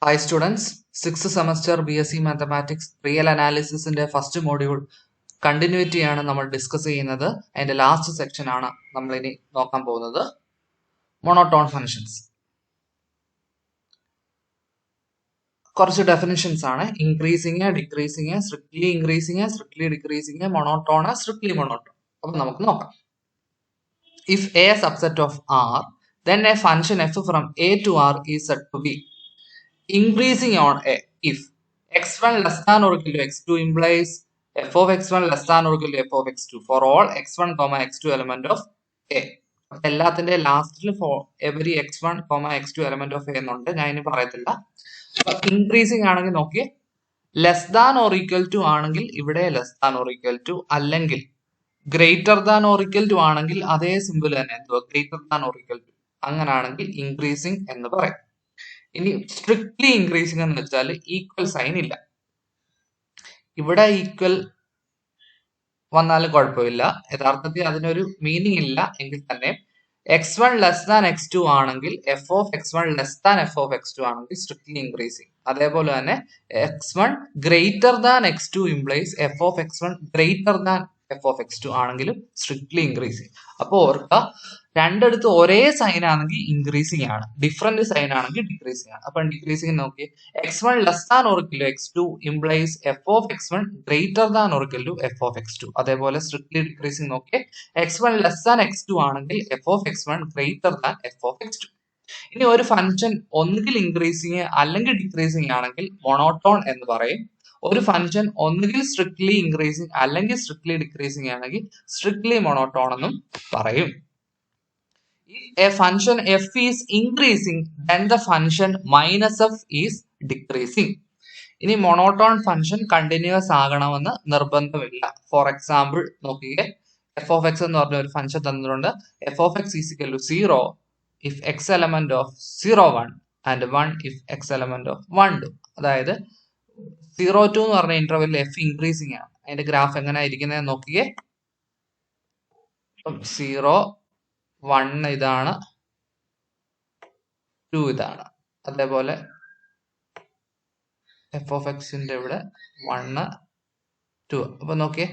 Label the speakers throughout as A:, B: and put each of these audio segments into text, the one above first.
A: Hi students, 6th semester BSc Mathematics Real Analysis in the first module continuity ആണ് നമ്മൾ discuss ചെയ്യുന്നത്. അതിന്റെ last section ആണ് നമ്മൾ ഇനി നോക്കാൻ പോകുന്നത്. Monotone functions. കുറച്ച് ഡെഫിനിഷൻസ് ആണ്. Increasing, decreasing, strictly increasing, strictly decreasing, monotone, strictly monotone. അപ്പോൾ നമുക്ക് നോക്കാം. If A a subset of R, then a function f from A to R is said to be increasing on A if x1 less than or equal to x2 implies f of x1 less than or equal to f of x2 for all x1 comma x2 element of A. എല്ലാത്തിന്റെ ലാസ്റ്റിൽ for every x1 x2 element of A എന്നുണ്ട്. ഞാൻ ഇനി പറയത്തില്ല. Increasing ആണെങ്കിൽ നോക്കിയേ, less than or equal to ആണെങ്കിൽ ഇവിടെ less than or equal to, അല്ലെങ്കിൽ greater than or equal to ആണെങ്കിൽ അതേ സിമ്പിൾ തന്നെ എന്തുവാ, greater than or equal to. അങ്ങനാണെങ്കിൽ ഇൻക്രീസിങ് എന്ന് പറയും. ഇനി സ്ട്രിക്ട്ലി ഇൻക്രീസിങ് എന്ന് വെച്ചാൽ ഈക്വൽ സൈൻ ഇല്ല. ഇവിടെ ഈക്വൽ വന്നാലും കുഴപ്പമില്ല, യഥാർത്ഥത്തിൽ അതിനൊരു മീനിങ് ഇല്ല എങ്കിൽ തന്നെ x1 ലെസ് ദാൻ x2 ആണെങ്കിൽ f of x1 less than f of x2 ആണെങ്കിൽ സ്ട്രിക്ട്ലി ഇൻക്രീസിങ്. അതേപോലെ തന്നെ x1 greater than x2 implies f of x1 greater than f of x2 ആണെങ്കിലും സ്ട്രിക്ട്ലി ഇൻക്രീസിങ്. അപ്പോൾ ഓർക്കുക, രണ്ടിടത്ത് ഒരേ സൈൻ ആണെങ്കിൽ ഇൻക്രീസിങ് ആണ്, ഡിഫറെന്റ് സൈൻ ആണെങ്കിൽ ഡിക്രീസിങ് ആണ്. അപ്പൊ ഡിക്രീസിങ് നോക്കി, x1 less than or equal to x2 implies f of x1 greater than or equal to f of x2. അതേപോലെ സ്ട്രിക്ട്ലി ഡിക്രീസിങ് നോക്കി, x1 ലെസ് ദാൻ x2 ആണെങ്കിൽ f of x1 greater than f of x2. ഇനി ഒരു function ഒന്നുകിൽ increasing അല്ലെങ്കിൽ decreasing ആണെങ്കിൽ monotone എന്ന് പറയും. ഒരു ഫംഗ്ഷൻ ഒന്നുകിൽ സ്ട്രിക്ട്ലി ഇൻക്രീസിങ് അല്ലെങ്കിൽ സ്ട്രിക്ട്ലി ഡിക്രീസിങ് ആണെങ്കിൽ സ്ട്രിക്ട്ലി മോണോട്ടോൺ എന്നും പറയും. If a function f is increasing, then the function minus f is decreasing. ഇനി മോണോട്ടോൺ ഫംഗ്ഷൻ കണ്ടിന്യൂസ് ആകണമെന്ന് നിർബന്ധമില്ല. ഫോർ എക്സാമ്പിൾ നോക്കിയേ, എഫ് ഓഫ് എക്സ് എന്ന് പറഞ്ഞ ഒരു ഫംഗ്ഷൻ തന്നിട്ടുണ്ട്. F of x is equal to 0 if x element of 0 1 and 1 if x element of 1 2. അതായത് 0 2 എന്ന് പറഞ്ഞ ഇന്റർവെല്ലിൽ എഫ് ഇൻക്രീസിങ് ആണ്. അതിന്റെ ഗ്രാഫ് എങ്ങനെ ഇരിക്കുന്നത് നോക്കിയേ, 0 1 ഇതാണ്, 2 ഇതാണ്. അതേപോലെ എഫ് ഓഫ് എക്സിന്റെ ഇവിടെ 1 2. അപ്പൊ നോക്കിയേ,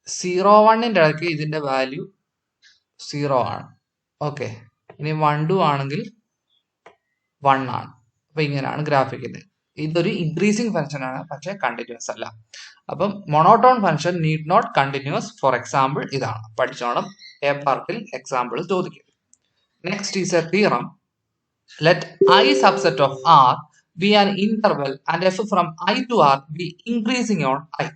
A: 0 1ന്റെ ഇടയ്ക്ക് ഇതിന്റെ വാല്യൂ 0 ആണ്. ഓക്കെ, ഇനി 1 2 ആണെങ്കിൽ 1 ആണ്. അപ്പൊ ഇങ്ങനെയാണ് ഗ്രാഫിക്കിന്റെ. ഇതൊരു ഇൻക്രീസിങ് ഫംഗ്ഷൻ ആണ്, പക്ഷെ കണ്ടിന്യൂസ് അല്ല. അപ്പം monotone function need not continuous. For example ഇതാണ്, പഠിച്ചോണം, എ പാർട്ടിൽ എക്സാമ്പിൾ ചോദിക്കും. Next is a theorem. Let I subset of R be an interval and f from I to R be increasing on I.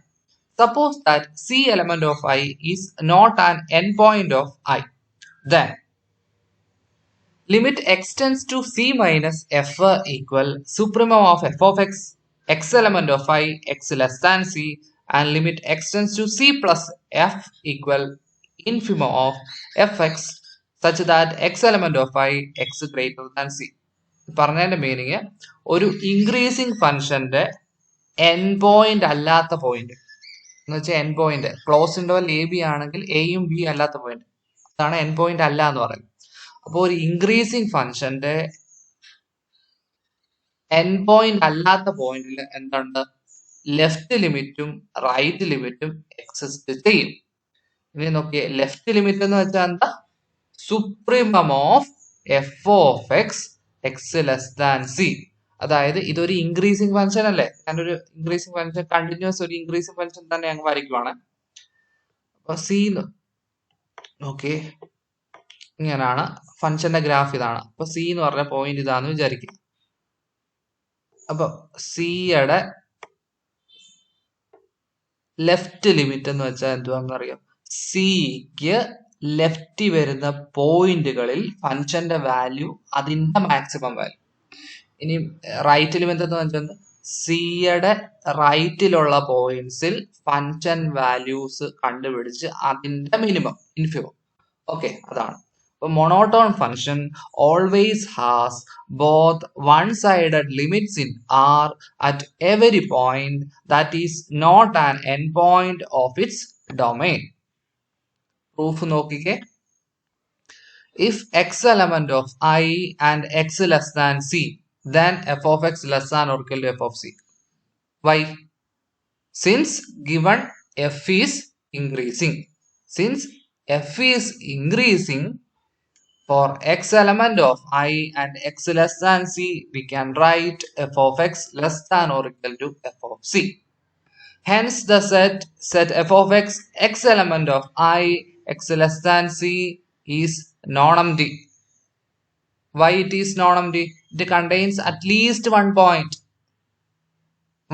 A: Suppose that C element of I is not an endpoint of I. Then limit x tends to C minus f equal supremum of f of x, x element of I, x less than C, and limit x tends to C plus f equal infimum of fx such that x element of I, x greater than C. പറഞ്ഞതിന്റെ meaning, ഒരു increasing ഫംഗ്ഷന്റെ end point അല്ലാത്ത point എന്ന് വെച്ചാൽ end point close interval A B ആണെങ്കിൽ എയും B അല്ലാത്ത point, അതാണ് എൻ പോയിന്റ് അല്ല എന്ന് പറയുന്നത്. അപ്പോൾ ഒരു ഇൻക്രീസിങ് ഫംഗ്ഷന്റെ എൻ പോയിന്റ് അല്ലാത്ത പോയിന്റിൽ എന്തുണ്ട്, ലെഫ്റ്റ് ലിമിറ്റും റൈറ്റ് ലിമിറ്റും എക്സിസ്റ്റ് ചെയ്യും. ഇനി നോക്കിയേ, ലെഫ്റ്റ് ലിമിറ്റ് എന്ന് വെച്ചാൽ എന്താ, supremum of F of X X less than C. അതായത് ഇതൊരു ഇൻക്രീസിങ് ഫംഗ്ഷൻ അല്ലേ, ഞാനൊരു ഇൻക്രീസിങ് ഫംഗ്ഷൻ, കണ്ടിന്യൂസ് ഒരു ഇൻക്രീസിങ് ഫംഗ്ഷൻ തന്നെ ഞങ്ങൾ വരയ്ക്കുവാണ്. അപ്പൊ സി നോക്കിയേ, ഇങ്ങനെയാണ് ഫംഗ്ഷന്റെ ഗ്രാഫ്, ഇതാണ്. അപ്പൊ സി എന്ന് പറഞ്ഞ പോയിന്റ് ഇതാന്ന് വിചാരിക്കും. അപ്പൊ സിയുടെ ലെഫ്റ്റ് ലിമിറ്റ് എന്ന് വെച്ചാൽ എന്തുവാന്ന് അറിയാം, സിക്ക് ലെഫ്റ്റ് വരുന്ന പോയിന്റുകളിൽ ഫംഗ്ഷന്റെ വാല്യൂ അതിന്റെ മാക്സിമം വാല്യൂ. ഇനി റൈറ്റ് ലിമിറ്റ് എന്ന് വെച്ചാൽ സിയുടെ റൈറ്റിലുള്ള പോയിന്റ്സിൽ ഫംഗ്ഷൻ വാല്യൂസ് കണ്ടുപിടിച്ച് അതിന്റെ മിനിമം ഇൻഫിമം. ഓക്കെ, അതാണ്. അപ്പൊ monotone function always has both one sided limits in R at every point that is not an end point of its domain. Proof നോക്കിക്കേ, if x element of I and x less than c, then f of x less than or equal to f of c. Why? Since given f is increasing. Since f is increasing, for x element of I and x less than c, we can write f of x less than or equal to f of c. Hence, the set f of x, x element of I, x less than c is non-empty. Why it is non-empty? It contains at least one point.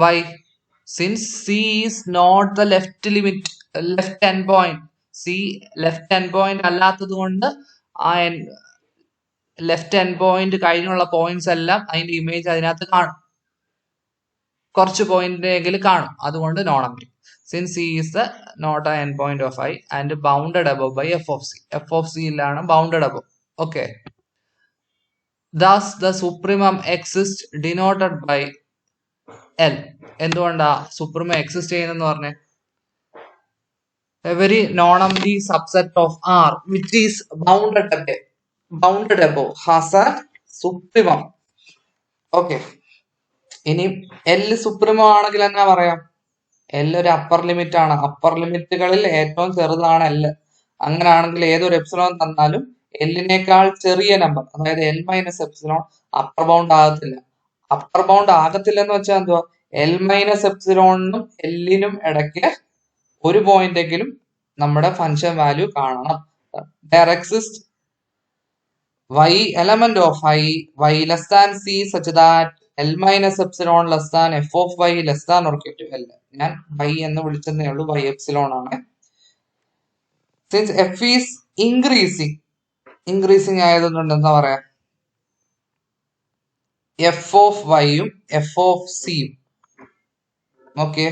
A: Why? Since c is not the left limit, left endpoint. c left endpoint അല്ലാത്തത് കൊണ്ട് ആ left end point കഴിഞ്ഞുള്ള points എല്ലാം അതിന്റെ image അതിനകത്ത് കാണും. കുറച്ച് പോയിന്റിനെങ്കിലും കാണും. അതുകൊണ്ട് non empty. Since c is the not an endpoint of I and bounded above by f of c. f of c യിലാണ് bounded above. Okay. Thus the supremum exists denoted by L. എന്തുകൊണ്ടാ supremum exist ചെയ്യുന്നെന്ന് പറഞ്ഞേ? A very non-empty subset of R which is bounded above has a supremum. Okay. ഇനി L supremum ആണെങ്കിൽ എന്നാ പറയാം? L ഒരു upper limit ആണ്. Upper ലിമിറ്റുകളിൽ ഏറ്റവും ചെറുതാണ് L. അങ്ങനെയാണെങ്കിൽ ഏതൊരു എപ്സിലോൺ തന്നാലും L-നേക്കാൾ ചെറിയ നമ്പർ, അതായത് L minus epsilon upper bound ആകത്തില്ല. അപ്പർ ബൗണ്ട് ആകത്തില്ല എന്ന് വെച്ചാൽ എന്തുവാ? L മൈനസ് എപ്സിലോണിനും L-നും ഇടയ്ക്ക് ഒരു പോയിന്റ് എങ്കിലും നമ്മുടെ ഫംഗ്ഷൻ വാല്യൂ കാണണം. There exists y element of I, y less than c such that L minus epsilon less than f of y less than or equal to L. ഞാൻ y എന്ന് വിളിച്ചതേ ഉള്ളൂ, y epsilon ആണ്. Since f is increasing ആയതുകൊണ്ട് എന്താ പറയാ? f of y യും f of c യും ഓക്കെ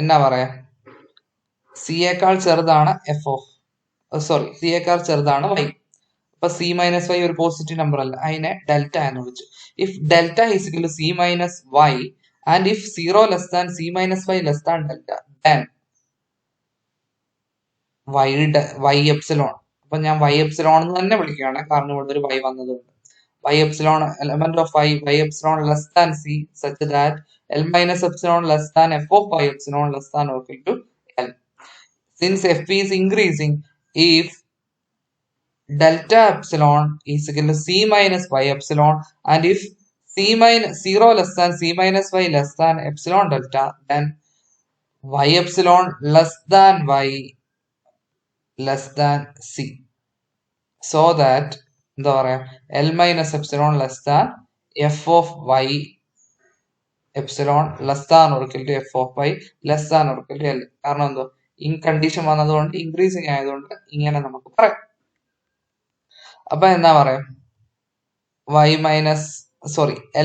A: എന്നാ പറയാ? c യേക്കാൾ ചെറുതാണ് c യേക്കാൾ ചെറുതാണ് y. അപ്പൊ c മൈനസ് y ഒരു പോസിറ്റീവ് നമ്പർ അല്ല, അതിനെ ഡെൽറ്റ എന്ന് വിളിച്ചു. If delta is equal to c minus y and if 0 less than c minus y less than delta, then y epsilon. അപ്പൊ ഞാൻ y epsilon എന്ന് തന്നെ വിളിക്കുകയാണ്, കാരണം ഇവിടെ ഒരു y വന്നതുകൊണ്ട്. Y epsilon element of y epsilon less than c such that L minus epsilon less than f of y epsilon less than or equal to L. Since f is increasing, if delta epsilon is equal to c minus y epsilon and if c minus 0 less than c minus y less than epsilon delta, then y epsilon less than y less than c, so that എന്താ പറയാ? L minus epsilon less than f of y epsilon less than or equal to f of y less than or equal to L. കാരണം എന്തോ ഈ condition വന്നതുകൊണ്ട് increasing ആയതുകൊണ്ട് ഇങ്ങനെ നമുക്ക് പറയാം. അപ്പൊ എന്താ പറയാ?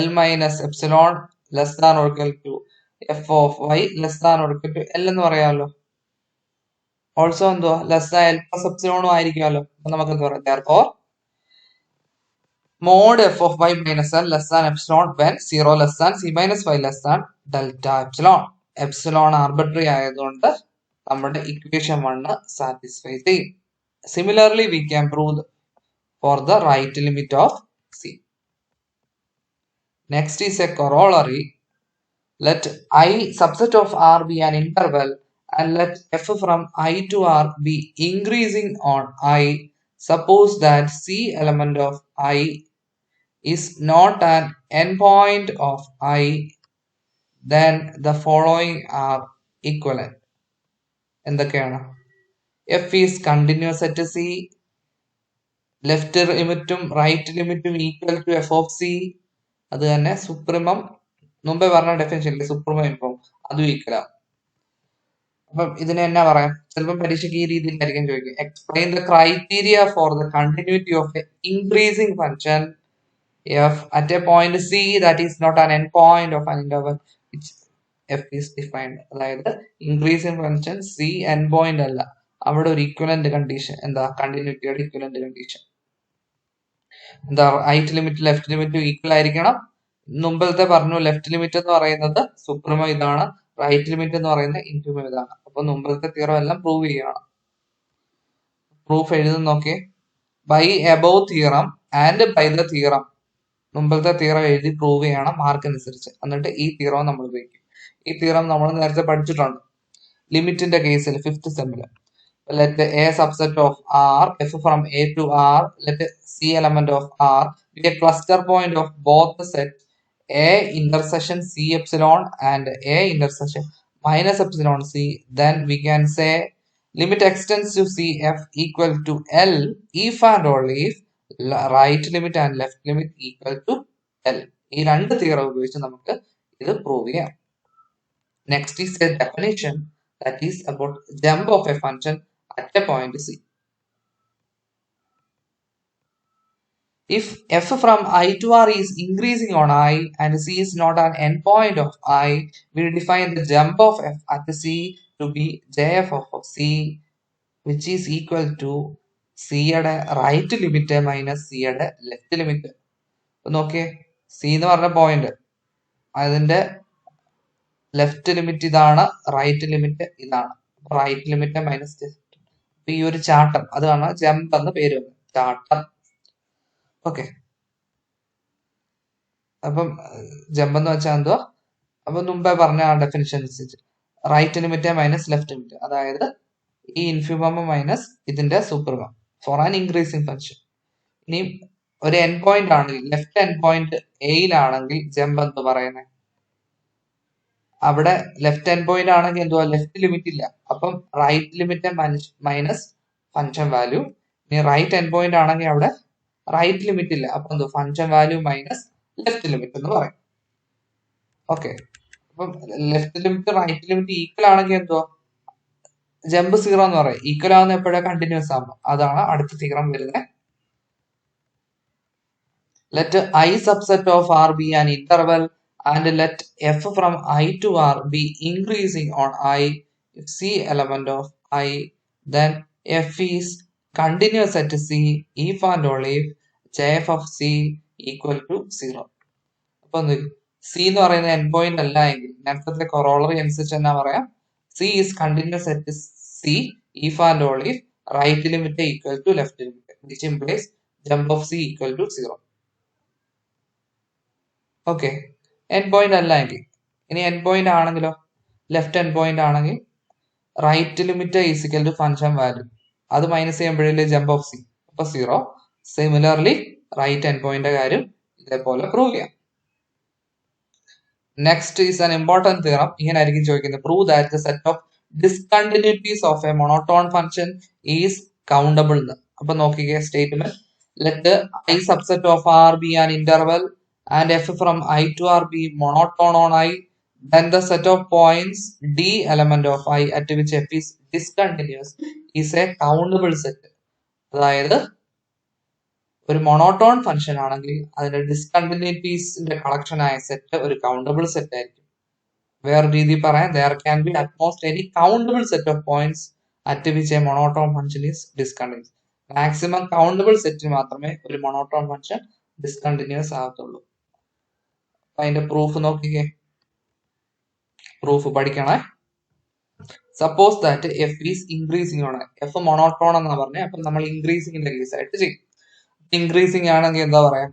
A: L minus epsilon less than or equal to f of y less than or equal to L എന്ന് പറയാമല്ലോ. ഓൾസോ എന്തുവാ? ലെസ് ദാൻ L പ്ലസ് എപ്സിലോണും ആയിരിക്കുമല്ലോ. അപ്പൊ നമുക്ക് എന്താ പറയാം? Therefore mod f of y minus L less than epsilon when 0 less than c minus y less than delta epsilon. Epsilon arbitrary ആയതുകൊണ്ട് നമ്മുടെ ഇക്വേഷൻ 1 സാറ്റിസ്ഫൈ ചെയ്യും. Similarly, we can prove for the right limit of c. Next is a corollary. Let I subset of R be an interval and let f from I to R be increasing on I. Suppose that c element of I is not an endpoint of I, then the following are equivalent. എന്തൊക്കെയാണ്? f is continuous at c, left ലിമിറ്റും right ലിമിറ്റും equal to f of c. അത് തന്നെ supremum മുമ്പേ പറഞ്ഞ ഡെഫിനിഷനില്ലേ supremum inform, അതും ഈക്വലാണ്. അപ്പം ഇതിനെ എന്നാ പറയാം? ചിലപ്പോൾ പരീക്ഷയ്ക്ക് ഈ രീതിയിലായിരിക്കും ചോദിക്കുക. Explain the criteria for the continuity of A increasing function f at a point c that is not an end point of an interval which f is defined. അതായത് increasing function c end point അല്ല, അവിടെ ഒരു equivalent condition, എന്താ? കണ്ടിന്യൂറ്റിയുടെ equivalent condition. എന്താ? Right limit left limit equal ആയിരിക്കണം. മുമ്പത്തെ പറഞ്ഞു ലെഫ്റ്റ് ലിമിറ്റ് എന്ന് പറയുന്നത് സുപ്രീമം ഇതാണ്, റൈറ്റ് ലിമിറ്റ് എന്ന് പറയുന്നത് ഇൻഫിമം ഇതാണ്. അപ്പൊ മുമ്പത്തെ തിയറം എല്ലാം പ്രൂവ് ചെയ്യണം. പ്രൂഫ് എഴുതുന്നോക്കെ. By above theorem and by the theorem. മുമ്പത്തെ തിയറം എഴുതി പ്രൂവ് ചെയ്യണം മാർക്ക് അനുസരിച്ച്. എന്നിട്ട് ഈ തിയറം നമ്മൾ ഉപയോഗിക്കും. ഈ തിയറം നമ്മൾ നേരത്തെ പഠിച്ചിട്ടുണ്ട് ലിമിറ്റിന്റെ കേസിൽ 5th സെമ്മില്. Let A subset of R, F from A to R, let C element of R be a cluster point of both the set A intersection C epsilon and A intersection minus epsilon C. Then we can say limit extends to C F equal to L if and only if right limit and left limit equal to L. ഈ രണ്ട് theorem ഉപയോഗിച്ച് നമുക്ക് ഇത് prove ചെയ്യാം. Next is a definition that is about jump of a function at a point C. If f from I to R is increasing on I and C is not an endpoint of I, we define the jump of f at C to be jf of C, which is equal to C യുടെ right limit minus C യുടെ left limit. നോക്കിയേ, C എന്ന് പറഞ്ഞ point, അതിന്റെ left limit ഇതാണ്, right limit ഇതാണ്. Right limit minus ഈ ഒരു ചാട്ടം, അതാണ് ജമ്പ് എന്ന് പേര് വന്നത്, ചാട്ടം. ഓക്കെ, അപ്പം ജമ്പ് എന്ന് വെച്ചാൽ എന്തുവാ? അപ്പൊ മുമ്പേ പറഞ്ഞ ആ ഡെഫിനിഷൻ അനുസരിച്ച് right limit minus left limit, അതായത് ഈ ഇൻഫിമം മൈനസ് ഇതിന്റെ supremum for an increasing function. ഇനി ഒരു എൻ പോയിന്റ് ആണെങ്കിൽ, ലെഫ്റ്റ് എൻ പോയിന്റ് എയിലാണെങ്കിൽ ജമ്പ് എന്ന് പറയുന്നത്, അവിടെ ലെഫ്റ്റ് എൻ പോയിന്റ് ആണെങ്കിൽ എന്തുവാ? ലെഫ്റ്റ് ലിമിറ്റ് ഇല്ല, അപ്പം right limit minus function value. ഇനി റൈറ്റ് എൻ പോയിന്റ് ആണെങ്കിൽ അവിടെ റൈറ്റ് ലിമിറ്റ് ഇല്ല, അപ്പൊ എന്തോ function value minus left limit എന്ന് പറയും. ഓക്കെ, അപ്പം left limit right limit equal ആണെങ്കിൽ എന്തുവാ? ജമ്പ് 0 എന്ന് പറയും. ഈക്വൽ ആവുന്ന എപ്പോഴാ? കണ്ടിന്യൂസ് ആകുമ്പോൾ. അതാണ് അടുത്ത തിയറം വരുന്നത്. Let I subset of R be an interval and let f from I to R be increasing on I if C element of I, then f is continuous at C if and only if jf of C equal to 0. അപ്പൊ C എന്ന് പറയുന്ന N point അല്ല എങ്കിൽ നേരത്തെ corollary അനുസരിച്ച് എന്നാ പറയാം? C is continuous at C if and only if right limit equal to left limit, which implies jump of C equal to 0. Okay, end point അല്ല എങ്കിൽ, ഇനി എൻ പോയിന്റ് ആണെങ്കിലോ? ലെഫ്റ്റ് എൻ പോയിന്റ് ആണെങ്കിൽ right limit is equal to function value, അത് minus ചെയ്യുമ്പോഴേ jump of c, അപ്പൊ 0. Similarly right end point കാര്യം ഇതേപോലെ പ്രൂവ് ചെയ്യാം. Next is an important theorem. ഇങ്ങനെ ആയിരിക്കും ചോദിക്കുന്നത്, prove that the set of discontinuities of A monotone function is countable എന്ന്. അപ്പൊ നോക്കിക്കേ statement, let I subset of R be an interval and f from I to R be monotone on I, then the set of points D element of I at which f is discontinuous is a countable set. അതായത് ഒരു monotone function ആണെങ്കിൽ അതിന്റെ ഡിസ്കണ്ടിന്യൂറ്റീസിന്റെ collection ആയ set ഒരു countable set ആയിരിക്കും. വേറെ രീതി പറയാം, there can be at most any countable set of points at which a monotone function is discontinuous. Maximum countable സെറ്റിന് മാത്രമേ ഒരു മോണോട്ടോൺ ഫംഗ്ഷൻ ഡിസ്കണ്ടിന്യൂസ് ആകത്തുള്ളൂ. അതിന്റെ പ്രൂഫ് നോക്കിക്കേ, പ്രൂഫ് പഠിക്കണേ. Suppose that F is increasing ആണ്, എഫ് മോണോട്ടോൺ എന്നാ പറഞ്ഞേ, അപ്പൊ നമ്മൾ ഇൻക്രീസിംഗിന്റെ കേസ് ആയിട്ട് ചെയ്യും. ഇൻക്രീസിംഗ് ആണെങ്കിൽ എന്താ പറയാ?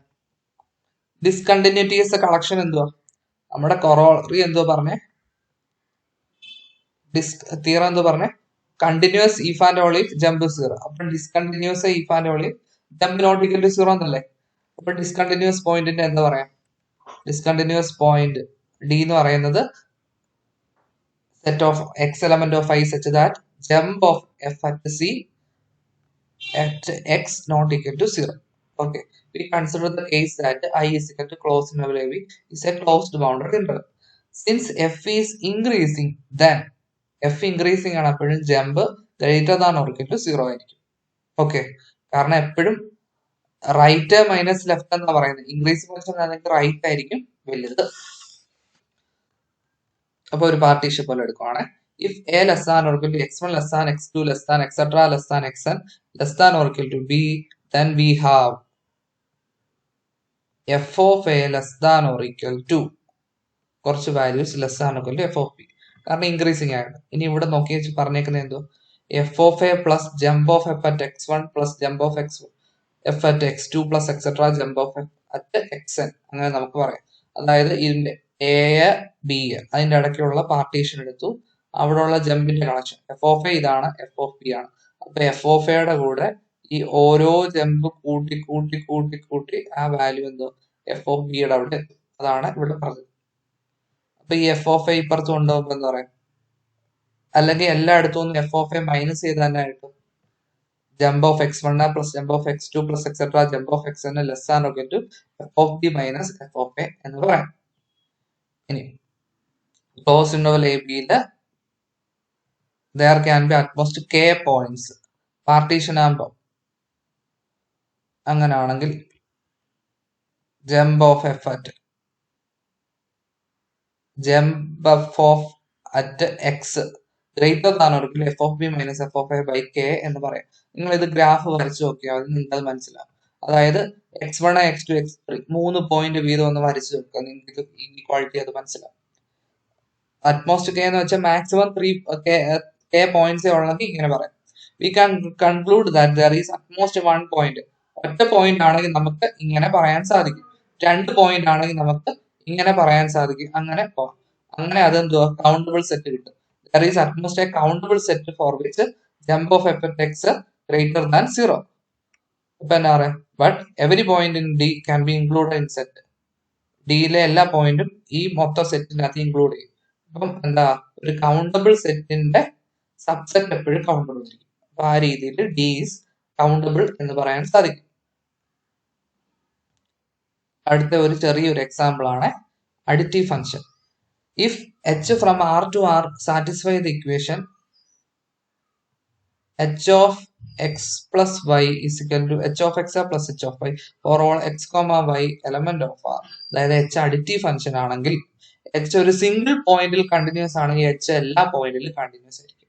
A: ഡിസ്കണ്ടിന്യൂറ്റീസ് കളക്ഷൻ എന്തുവാ? നമ്മുടെ കൊറോളറി എന്തുവാ പറഞ്ഞേ? തിയറം എന്തുവാ പറഞ്ഞേ? Continuous if and only jump 0. അപ്പൊ discontinuous if and only jump not equal to 0 എന്നല്ലേ? അപ്പൊ ഡിസ്കണ്ടിന്യൂസ് പോയിന്റിന്റെ എന്താ പറയാ? ഡിസ്കണ്ടിന്യൂസ് പോയിന്റ് ഡി എന്ന് പറയുന്നത് set of x element of I such that jump of f at C at x not equal to 0. Okay, we consider the case that I is equal to closed interval AB is a closed bounded interval. Since f is increasing, then f increasing ആണ്, എപ്പോഴും jump greater than or equal to 0 ആയിരിക്കും. Okay, കാരണം എപ്പോഴും right minus left എന്നാ പറയുന്നത്. Increasing function ആണെങ്കിൽ right ആയിരിക്കും വലുത്. അപ്പൊ ഒരു പാർട്ടീഷൻ പോലെ എടുക്കുവാണ്. If a less than or equal to x1 less than x2 less than etcetera less than xn less than or equal to b, then we have f of a less than or equal to കുറച്ച് values less than or equal to f of b, കാരണം increasing ആണ്. ഇനി ഇവിടെ നോക്കി പറഞ്ഞേക്കുന്നത് എന്തോ? f of a plus jump of f at x1 plus jump of x1. F at x2 plus etcetera jump of f at xn അങ്ങനെ നമുക്ക് പറയാം. അതായത് ഇതിന്റെ എ ബി അതിന്റെ ഇടയ്ക്കുള്ള പാർട്ടീഷൻ എടുത്തു, അവിടെയുള്ള ജമ്പിന്റെ കണക്ഷൻ എഫ് ഓഫ് എ ഇതാണ്, എഫ് ഓഫ് ബി ആണ്. അപ്പൊ എഫ് ഓഫ് എയുടെ കൂടെ ഈ ഓരോ ജമ്പ് കൂട്ടി കൂട്ടി കൂട്ടി കൂട്ടി ആ വാല്യൂ എന്തോ എഫ് ഓഫ് ബിയുടെ അവിടെ എത്തും. അതാണ് ഇവിടെ പറഞ്ഞത്. അപ്പൊ ഈ എഫ് ഓഫ് എ ഇപ്പുറത്ത് കൊണ്ടുപോകുമ്പോ എന്താ പറയാ, അല്ലെങ്കിൽ എല്ലായിടത്തും നിന്ന് എഫ് ഓഫ് എ മൈനസ് ചെയ്ത് തന്നെ കിട്ടും. Jump of x1 plus jump of x2 plus etcetera jump of xn less than or to f of b minus f of a എന്ന് പറയാം. ഇനി ക്ലോസ് ഇന്റർവൽ എ ബിയില് there can be at most k points. Partition ആകുമ്പോ അങ്ങനെയാണെങ്കിൽ jump of f at x greater than or equal f of b minus f of a by k എന്ന് പറയാം. നിങ്ങൾ ഇത് ഗ്രാഫ് വരച്ചു നോക്കിയാൽ അത് നിങ്ങൾക്ക് അത് മനസ്സിലാവും. അതായത് x1 x2 x3 3 പോയിന്റ് വീതം ഒന്ന് വരച്ചു നോക്കുക, നിങ്ങൾക്ക് ഇക്വാളിറ്റി അത് മനസ്സിലാവും. അറ്റ്മോസ്റ്റ് കെ എന്ന് വെച്ചാൽ മാക്സിമം 3 k പോയിന്റ്സ് ഉള്ളെങ്കിൽ ഇങ്ങനെ പറയാം. We can conclude that there is at most 1 point. ഒറ്റ പോയിന്റ് ആണെങ്കിൽ നമുക്ക് ഇങ്ങനെ പറയാൻ സാധിക്കും. 2 പോയിന്റ് ആണെങ്കിൽ നമുക്ക് ഇങ്ങനെ പറയാൻ സാധിക്കും. അങ്ങനെ പോവാം. അങ്ങനെ അതെന്തുവാ കൗണ്ടബിൾ സെറ്റ് കിട്ടും. There is at most a countable set for which jump of f at x greater than 0. ഇപ്പൊ എന്താ പറയാ, but every point in D can be included in set. ഡിയിലെ എല്ലാ പോയിന്റും ഈ മൊത്തം സെറ്റിനകത്ത് ഇൻക്ലൂഡ് ചെയ്യും. അപ്പം എന്താ, ഒരു കൗണ്ടബിൾ സെറ്റിന്റെ സബ്സെറ്റ് എപ്പോഴും കൗണ്ടബിൾ ആയിരിക്കും. അപ്പൊ ആ രീതിയിൽ ഡി ഈസ് കൗണ്ടബിൾ എന്ന് പറയാൻ സാധിക്കും. അടുത്ത ഒരു ചെറിയൊരു എക്സാമ്പിൾ ആണ് additive function. If h from R to R satisfy the equation h of x plus y is equal to h of x plus h of y for all x comma y element of r. അതായത് h additive function ആണെങ്കിൽ h ഒരു single പോയിന്റിൽ continuous ആണെങ്കിൽ h എല്ലാ പോയിന്റിലും continuous ആയിരിക്കും.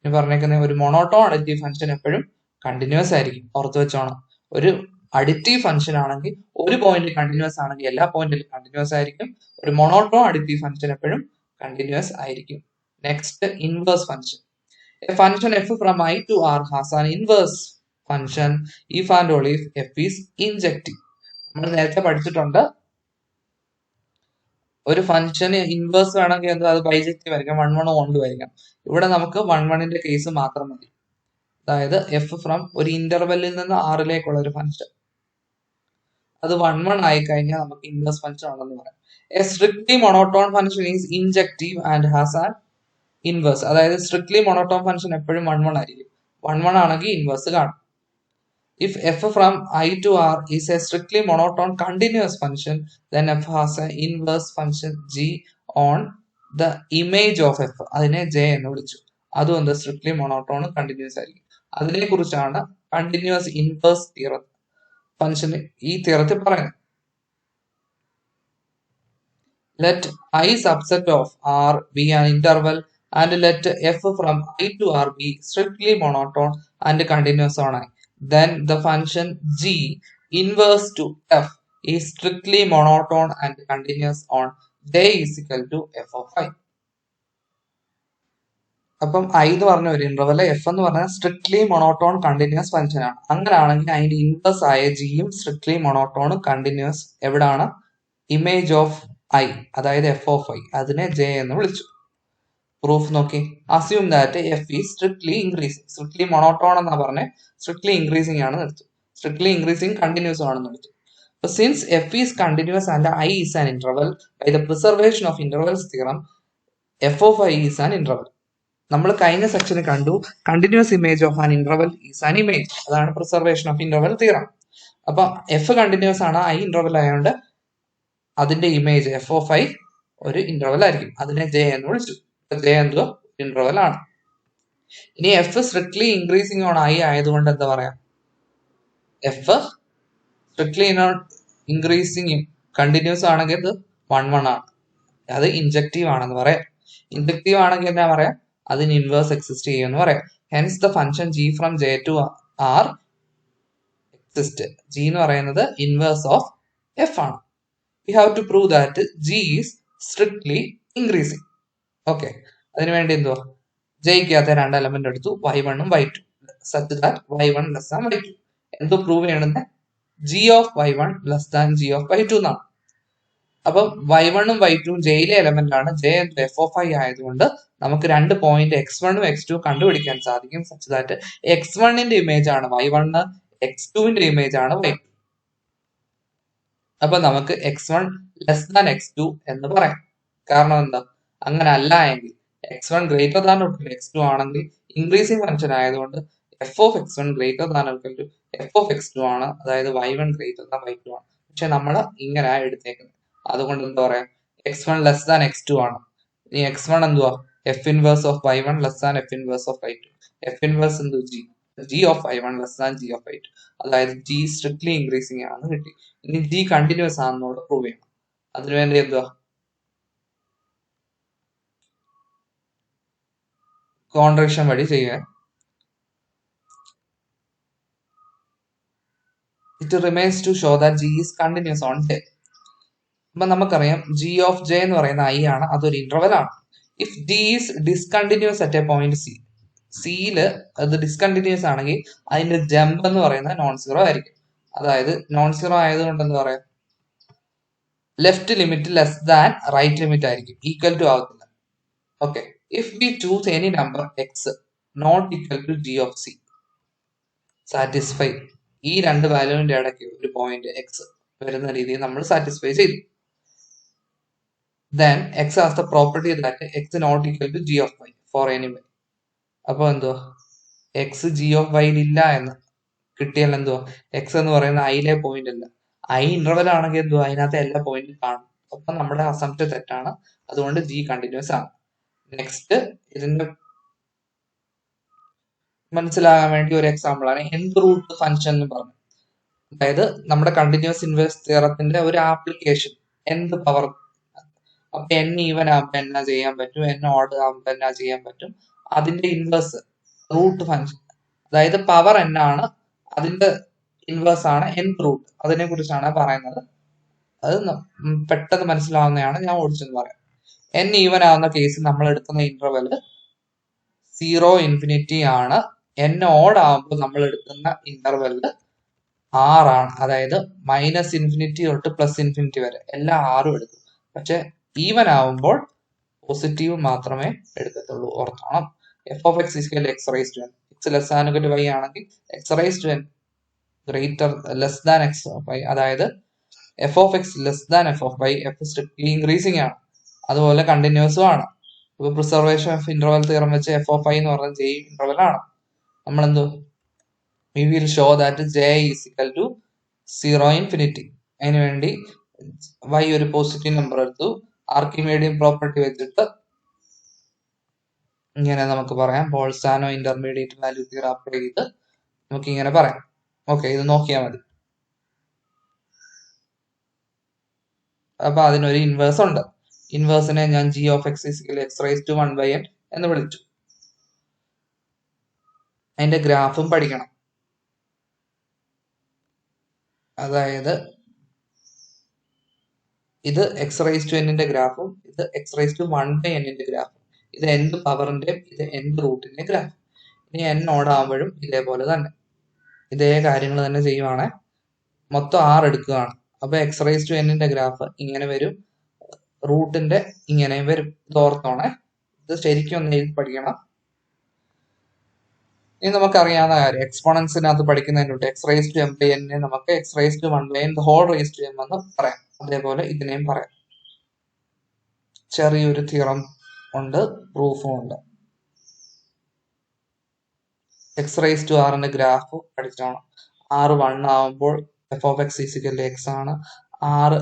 A: ഇനി പറഞ്ഞേക്കുന്ന ഒരു മോണോട്ടോൺ അഡിറ്റീവ് ഫംഗ്ഷൻ എപ്പോഴും കണ്ടിന്യൂസ് ആയിരിക്കും, ഓർത്ത് വെച്ചോണം. ഒരു അഡിറ്റീവ് ഫംഗ്ഷൻ ആണെങ്കിൽ ഒരു പോയിന്റ് കണ്ടിന്യൂസ് ആണെങ്കിൽ എല്ലാ പോയിന്റിലും കണ്ടിന്യൂസ് ആയിരിക്കും. ഒരു മോണോട്ടോൺ അഡിറ്റീവ് ഫംഗ്ഷൻ എപ്പോഴും കണ്ടിന്യൂസ് ആയിരിക്കും. Next inverse function. A function f from I to R has an inverse function if and only if f is injective. നമ്മൾ നേരത്തെ പഠിച്ചിട്ടുണ്ട്, ഒരു ഫംഗ്ഷൻ ഇൻവേഴ്സ് വേണമെങ്കിൽ എന്താ അത് ബൈജക്റ്റീവ് ആയിരിക്കാം, 1 1 1 ആയിരിക്കാം. ഇവിടെ നമുക്ക് 1 1ന്റെ കേസ് മാത്രം മതി. അതായത് എഫ് ഫ്രം ഒരു ഇന്റർവെല്ലിൽ നിന്ന് ആറിലേക്കുള്ള ഒരു ഫംഗ്ഷൻ അത് 1 1 ആയി കഴിഞ്ഞാൽ നമുക്ക് ഇൻവേഴ്സ് ഫംഗ്ഷൻ ആണെന്ന് പറയാം. A strictly monotone function is injective and has an inverse. അതായത് സ്ട്രിക്ട്ലി മോണോട്ടോൺ ഫംഗ്ഷൻ എപ്പോഴും 1 1 ആയിരിക്കും. 1 1 ആണെങ്കിൽ ഇൻവേഴ്സ് കാണും. If f from I to R is a strictly monotone continuous function then f has a inverse function g on the image of f. അതിനെ j എന്ന് വിളിച്ചു. അതും എന്താ സ്ട്രിക്ട്ലി മോണോട്ടോൺ കണ്ടിന്യൂസ് ആയിരിക്കും. അതിനെ കുറിച്ചാണ് കണ്ടിന്യൂസ് ഇൻവേഴ്സ് തിയറം ഫംഗ്ഷൻ ഈ തിയറത്തിൽ പറയുന്നത്. Let I subset of R be an interval and let f from I to R be strictly monotone and continuous on I. Then the function g inverse to f is strictly monotone and continuous on j is equal to f of I. അപ്പം I എന്ന് പറഞ്ഞ ഒരു interval, F എന്ന് പറഞ്ഞാൽ strictly monotone continuous function ആണ്. അങ്ങനെയാണെങ്കിൽ അതിന്റെ inverse ആയ ജിയും സ്ട്രിക്ട്ലി മൊണോട്ടോൺ കണ്ടിന്യൂസ് എവിടാണ്, ഇമേജ് ഓഫ് ഐ, അതായത് എഫ് ഓഫ് ഐ. അതിനെ ജെ എന്ന് വിളിച്ചു. പ്രൂഫ് നോക്കി. Assume that F is strictly increasing. Strictly monotone എന്നാ പറഞ്ഞ സ്ട്രിക്ട്ലി ഇൻക്രീസിങ് ആണ് എടുത്തു. സ്ട്രിക്ട്ലി ഇൻക്രീസിങ് കണ്ടിന്യൂസ് ആണെന്ന് എടുത്തു. അപ്പൊ since f is continuous and I is an interval, by the preservation of intervals theorem f of I is an interval. നമ്മൾ കഴിഞ്ഞ സെക്ഷനിൽ കണ്ടു continuous image of an interval is an image. അതാണ് preservation of interval theorem. അപ്പൊ f continuous ആണ്, I interval ആയതുകൊണ്ട് അതിന്റെ image f of I ഒരു ഇന്റർവൽ ആയിരിക്കും. അതിനെ ജെ എന്ന് വിളിച്ചു. ജെ എന്തോ ഇന്റർവൽ ആണ്. ഇനി F strictly increasing on I ആയതുകൊണ്ട് എന്താ പറയാ, എഫ് സ്ട്രിക്ട്ലി ഇൻക്രീസിങ് കണ്ടിന്യൂസ് ആണെങ്കിൽ ഇത് 1 1 ആണ്, അത് ഇൻജക്റ്റീവ് ആണെന്ന് പറയാം. ഇൻജക്റ്റീവ് ആണെങ്കിൽ എന്താ പറയാ, അതിന് ഇൻവേഴ്സ് എക്സിസ്റ്റ് ചെയ്യുമെന്ന് പറയാം. Hence the function g from j to R exist. G എന്ന് പറയുന്നത് ഇൻവേഴ്സ് ഓഫ് എഫ് ആണ്. We have to prove that g is strictly increasing. Okay. അതിനുവേണ്ടി എന്തോ ജെയ്ക്കകത്ത് 2 എലമെന്റ് എടുത്തു, y1 ഉം y2, such that y1 less than y2. എന്തോ prove ചെയ്യണമെന്ന് G of y1 less than g of y2 എന്നാണ്. അപ്പം y1ഉം y2ഉം ജയിലെ element ആണ്. ജെ എഫ് ഓഫ് ഐ ആയതുകൊണ്ട് നമുക്ക് രണ്ട് പോയിന്റ് x1ഉം x2 കണ്ടുപിടിക്കാൻ സാധിക്കും. സച്ച് ദാറ്റ് x1ന്റെ ഇമേജ് ആണ് y1, x2ന്റെ ഇമേജ് ആണ് y2. അപ്പൊ നമുക്ക് x1 ലെസ് ദാൻ x2 എന്ന് പറയാം. കാരണം എന്താ, അങ്ങനെ അല്ല എങ്കിൽ x1 ഗ്രേറ്റർ ദാൻ x2 ആണെങ്കിൽ ഇൻക്രീസിംഗ് ഫംഗ്ഷൻ ആയതുകൊണ്ട് F of x1 greater than f of x2 ആണ്. അതായത് y1 ഗ്രേറ്റർ ദാൻ y2 ആണ്. പക്ഷെ നമ്മൾ ഇങ്ങനെ എടുത്തേക്കുന്നത്. അതുകൊണ്ട് എന്താ പറയാ, x1 ലെസ് ദാൻ x2 ആണ്. ഇനി x1 എന്തുവാ, f inverse of y1 less than f inverse of y2. F inverse എന്തു, g of y1 less than g of y2. അതായത് ജി സ്ട്രിക്ട്ലി ഇൻക്രീസിംഗ് ആണ് കിട്ടി. ഇനി ജി കണ്ടിന്യൂസ് ആണെന്നോട് പ്രൂവ് ചെയ്യണം. അതിനുവേണ്ടി എന്തുവാ, കോൺട്രാക്ഷൻ വഴി ചെയ്യുക. It remains to show that g is continuous on j. അപ്പൊ നമുക്കറിയാം ജി ഓഫ് ജെ എന്ന് പറയുന്ന ഐ ആണ്, അതൊരു ഇന്റർവൽ ആണ്. If g is discontinuous at a point C, സിയില് അത് ഡിസ്കണ്ടിന്യൂസ് ആണെങ്കിൽ അതിന്റെ ജമ്പ് എന്ന് പറയുന്നത് നോൺ സീറോ ആയിരിക്കും. അതായത് നോൺ സീറോ ആയതുകൊണ്ട് എന്താ പറയാ, left limit less than right limit ആയിരിക്കും, ഈക്വൽ ടു ആകത്തില്ല. Okay, if we choose any number x not equal to g of c, satisfy ഈ രണ്ട് വാല്യൂവിന്റെ ഇടയ്ക്ക് ഒരു പോയിന്റ് എക്സ് വരുന്ന രീതിയിൽ നമ്മൾ സാറ്റിസ്ഫൈ ചെയ്തു. Then x has the property that x not equal to g of y for any y. അപ്പൊ എന്തുവാ, എക്സ് ജി ഓഫ് വൈ ഇല്ല എന്ന് കിട്ടിയാൽ എന്തുവാ, എക്സ് എന്ന് പറയുന്ന ഐയിലെ പോയിന്റ് അല്ല. ഐ ഇന്റർവൽ ആണെങ്കിൽ എന്തുവാ, അതിനകത്ത് എല്ലാ പോയിന്റും കാണും. അപ്പൊ നമ്മുടെ അസംപ്ഷൻ തെറ്റാണ്. അതുകൊണ്ട് ജി കണ്ടിന്യൂസ് ആണ്. നെക്സ്റ്റ് ഇതിന്റെ മനസ്സിലാകാൻ വേണ്ടി ഒരു എക്സാമ്പിൾ ആണ് nth റൂട്ട് ഫംഗ്ഷൻ എന്ന് പറഞ്ഞു. അതായത് നമ്മുടെ കണ്ടിന്യൂസ് ഇൻവേഴ്സ് തിയറത്തിന്റെ ഒരു ആപ്ലിക്കേഷൻ, nth പവർ. അപ്പൊ n ഈവൻ ആകുമ്പോ എന്നാ ചെയ്യാൻ പറ്റും, n ഓഡ് ആകുമ്പോ എന്നാ ചെയ്യാൻ പറ്റും, അതിന്റെ ഇൻവേഴ്സ് റൂട്ട് ഫംഗ്ഷൻ. അതായത് പവർ n ആണ്, അതിന്റെ ഇൻവേഴ്സ് ആണ് nth റൂട്ട്. അതിനെ കുറിച്ചാണ് പറയുന്നത്. അത് പെട്ടെന്ന് മനസ്സിലാവുന്നതാണ്, ഞാൻ ഓടിച്ചെന്ന് പറയാം. n ഈവൻ ആവുന്ന കേസിൽ നമ്മൾ എടുക്കുന്ന ഇന്റർവെല് 0 ഇൻഫിനിറ്റി ആണ്. n ഓഡ് ആവുമ്പോൾ നമ്മൾ എടുക്കുന്ന ഇന്റർവെല് 6 ആണ്. അതായത് മൈനസ് ഇൻഫിനിറ്റി തൊട്ട് പ്ലസ് ഇൻഫിനിറ്റി വരെ എല്ലാ 6ഉം എടുക്കും. പക്ഷെ ഈവൻ ആവുമ്പോൾ പോസിറ്റീവ് മാത്രമേ എടുക്കത്തുള്ളൂ, ഓർത്തോണം. F of x equal x raise to n, x less than equal to y ആണെങ്കിൽ x raise to n greater less than x of y, അതായത് f of x less than f of y, f strictly increasing ആണ്, അതുപോലെ കണ്ടിന്യൂസും ആണ്. ഇപ്പൊ preservation of interval theorem വെച്ച് f of I എന്ന് പറഞ്ഞാൽ ജെ ഇന്റർവൽ ആണ്. നമ്മൾ എന്തോ we will show that j is equal to 0 infinity. അതിനുവേണ്ടി y ഒരു പോസിറ്റീവ് നമ്പർ എടുത്തു, ആർക്കിമീഡിയൻ പ്രോപ്പർട്ടി വെച്ചിട്ട് ഇങ്ങനെ നമുക്ക് പറയാം, Bolzano intermediate value theorem apply ചെയ്ത് നമുക്ക് ഇങ്ങനെ പറയാം. ഓക്കെ, ഇത് നോക്കിയാൽ മതി. അപ്പൊ അതിനൊരു ഇൻവേഴ്സ് ഉണ്ട്. ഇൻവേഴ്സിനെ ഞാൻ g of x equal x raise to 1/n എന്ന് വിളിച്ചു. അതിന്റെ ഗ്രാഫും പഠിക്കണം. അതായത് ഇത് എക്സ് റൈസ് ടു എന്നിന്റെ ഗ്രാഫും ഇത് എക്സ് റൈസ് ടു 1/n ഗ്രാഫും. ഇത് എന്ത് പവറിന്റെ, ഇത് എന്ത് റൂട്ടിന്റെ ഗ്രാഫ്. ഇനി n ഓഡ് ആകുമ്പോഴും ഇതേപോലെ തന്നെ ഇതേ കാര്യങ്ങൾ തന്നെ ചെയ്യുവാണ്. മൊത്തം 6 എടുക്കുകയാണ്. അപ്പൊ എക്സ് റൈസ് ടു എന്നിന്റെ ഗ്രാഫ് ഇങ്ങനെ വരും, റൂട്ടിന്റെ ഇങ്ങനെ വരും. ഇത് ഓർത്തോണേ, ഇത് ശരിക്കും ഒന്ന് എഴുതി പഠിക്കണം. ഇനി നമുക്കറിയാവുന്ന കാര്യം, എക്സ്പോണൻസിനകത്ത് പഠിക്കുന്നതിനോട്ട് എക്സ് റൈസ് ടു m/n നമുക്ക് x raise to 1/n whole raise to m എന്ന് പറയാം. അതേപോലെ ഇതിനെയും പറയാം. ചെറിയൊരു തിയറം ഉണ്ട്, പ്രൂഫും ഉണ്ട്. എക്സ് റൈസ് ടു ആറിന്റെ ഗ്രാഫ് പഠിച്ചോണം. 6 1 ആവുമ്പോൾ f of x equal x ആണ്. 6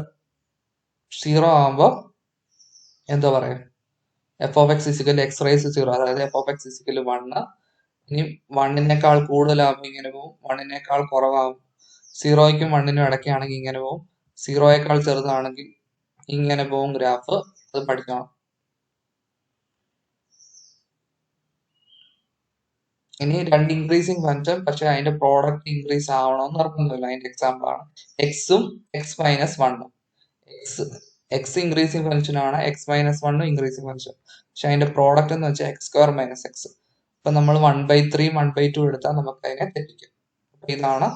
A: 0 ആവുമ്പോൾ എന്താ പറയാ, f of x equal x raise 0, അതായത് എഫ് ഓഫ് എക്സ് ഈക്വൽ 1. ഇനി 1നേക്കാൾ കൂടുതലാവുമ്പോൾ ഇങ്ങനെ പോകും, 1നേക്കാൾ കുറവാകും. 0യ്ക്കും 1നും ഇടയ്ക്കാണെങ്കിൽ ഇങ്ങനെ പോകും, 0യേക്കാൾ ചെറുതാണെങ്കിൽ ഇങ്ങനെ പോകും ഗ്രാഫ്. അത് പഠിക്കണം. ഇനി രണ്ട് ഇൻക്രീസിങ് ഫംഗ്ഷൻ, പക്ഷെ അതിന്റെ പ്രോഡക്റ്റ് ഇൻക്രീസ് ആവണമെന്ന് നിർബന്ധമില്ല. അതിന്റെ എക്സാമ്പിൾ ആണ് എക്സും എക്സ് മൈനസ് 1ഉം. എക്സ് ഇൻക്രീസിങ് ഫംഗ്ഷൻ ആണ്, എക്സ് മൈനസ് 1ഉം ഇൻക്രീസിങ് ഫംഗ്ഷൻ. പക്ഷെ അതിന്റെ പ്രോഡക്റ്റ് എന്ന് വെച്ചാൽ എക്സ് സ്ക്വയർ മൈനസ് എക്സ്. അപ്പൊ നമ്മൾ 1/3 1/2 എടുത്താൽ നമുക്ക് അതിനെ തെറ്റിക്കും. അപ്പൊ ഇതാണ്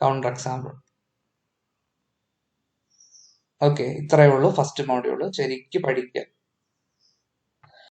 A: കൗണ്ടർ എക്സാമ്പിൾ. ഓക്കെ, ഇത്രയേ ഉള്ളൂ ഫസ്റ്റ് മോഡ്യൂൾ. ശരിക്ക് പഠിക്കുക.